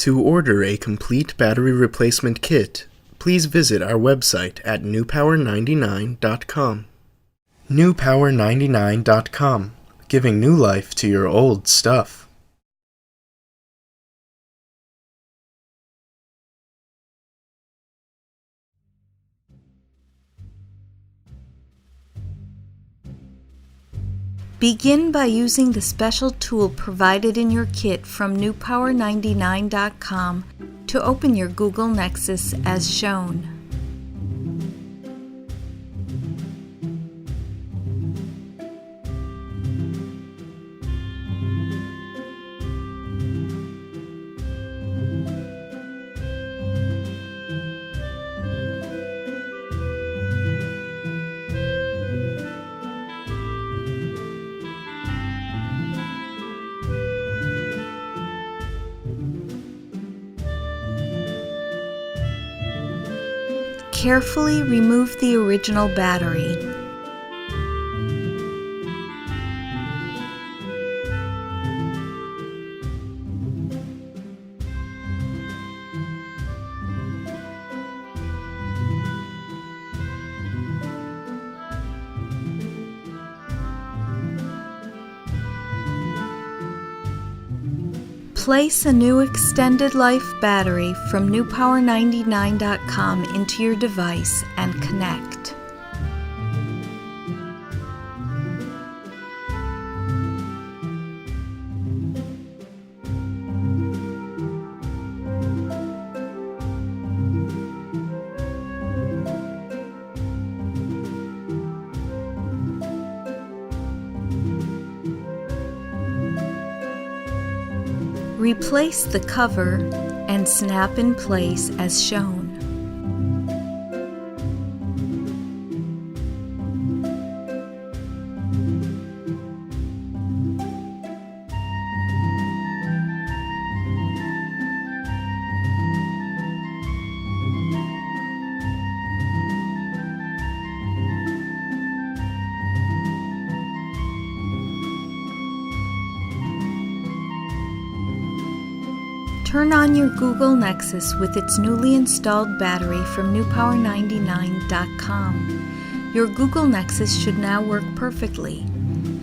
To order a complete battery replacement kit, please visit our website at newpower99.com. newpower99.com, giving new life to your old stuff. Begin by using the special tool provided in your kit from newpower99.com to open your Google Nexus as shown. Carefully remove the original battery. Place a new extended life battery from newpower99.com into your device and connect. Replace the cover and snap in place as shown. Turn on your Google Nexus with its newly installed battery from newpower99.com. Your Google Nexus should now work perfectly.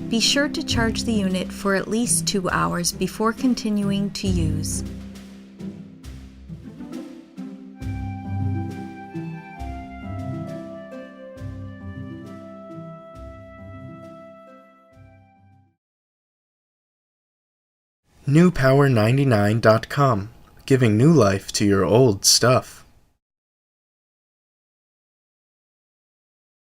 Be sure to charge the unit for at least 2 hours before continuing to use. newpower99.com, giving new life to your old stuff.